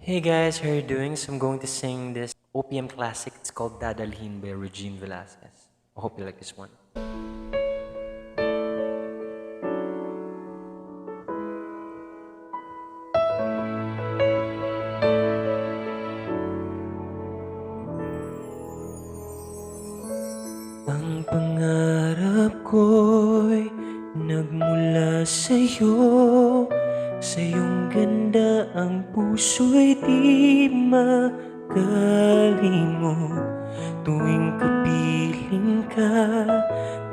Hey guys, how are you doing? So I'm going to sing this OPM classic. It's called Dadalhin by Regine Velasquez. I hope you like this one. Ang pangarap ko'y nagmula sa'yo. Sa iyong ganda ang puso'y di makalimot. Tuwing kapiling ka,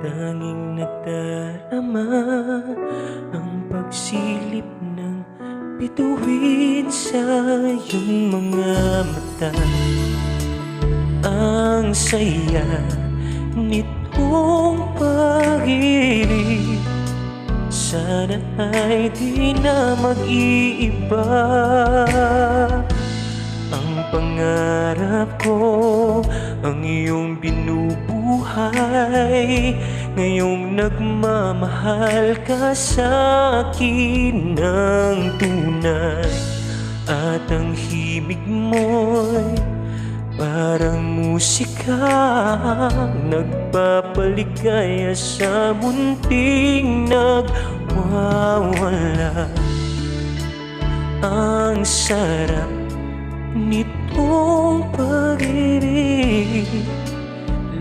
tanging nadarama ang pagsilip ng bituin sa iyong mga mata. Ang saya nitong pag-ibig, sana ay di na mag-iiba. Ang pangarap ko, ang iyong binubuhay, ngayong nagmamahal ka sa akin ng tunay. At ang himig mo'y parang musika, nagpapaligaya sa munting nagwawala. Ang sarap nitong pag-ibig,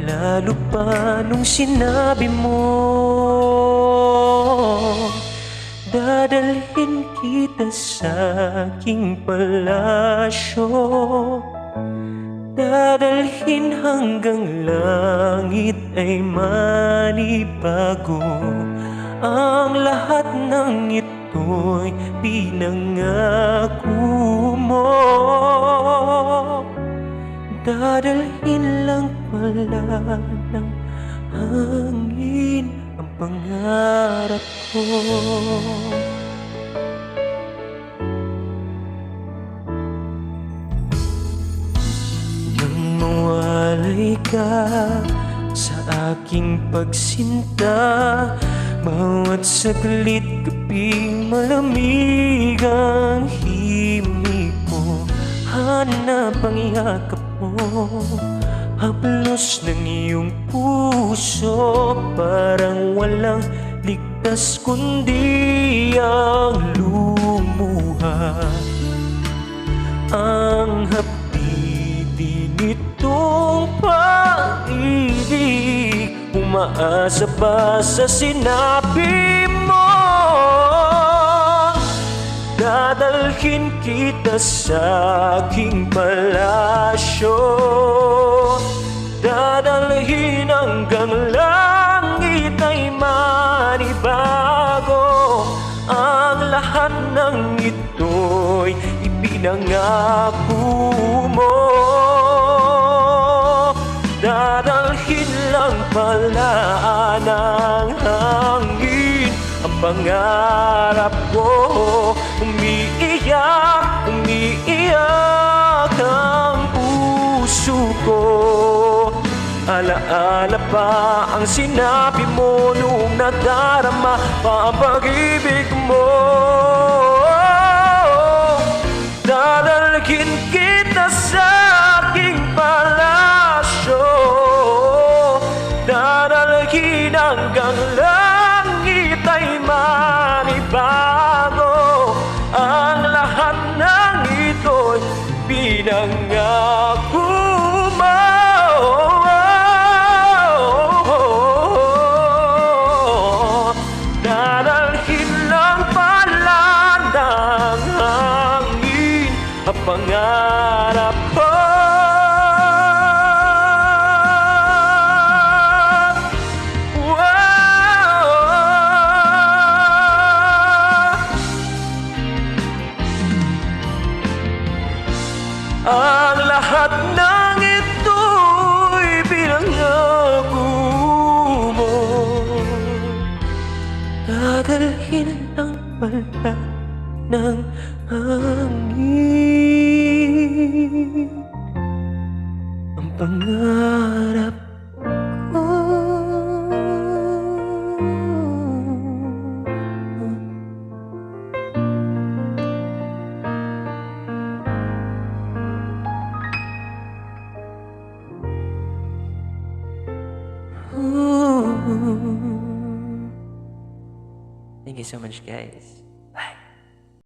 lalo pa nung sinabi mo, dadalhin kita sa aking palasyo. Dadalhin hanggang langit ay manibago. Ang lahat ng ito'y pinangako mo. Dadalhin lang pala ng hangin ang pangarap ko. Mawalay ka sa aking pagsinta, bawat saglit kaping malamig ang himig mo. Hanap ang yakap mo, haplos ng iyong puso, parang walang ligtas kundi ang lumuha. Ang nitong pag-ibig, umaasa pa sa sinabi mo. Dadalhin kita sa aking palasyo, dadalhin hanggang langit ay manibago. Ang lahat ng ito'y ipinangako mo. Dadalhin lang pala ng hangin ang pangarap ko. Umiiyak, umiiyak ang puso ko. Alaala pa ang sinabi mo nung nadarama pa ang pag-ibig mo. Dadalhin kita sa aking palasyo, dadalhin hanggang langit ay manibago. Ang lahat ng ito'y pinangako mo. Dadalhin lang pala ng hangin ang pangarap ko. Ang lahat ng ito'y pinangako mo. Dadalhin lang pala ng hangin ang pangarap ko. Thank you so much, guys.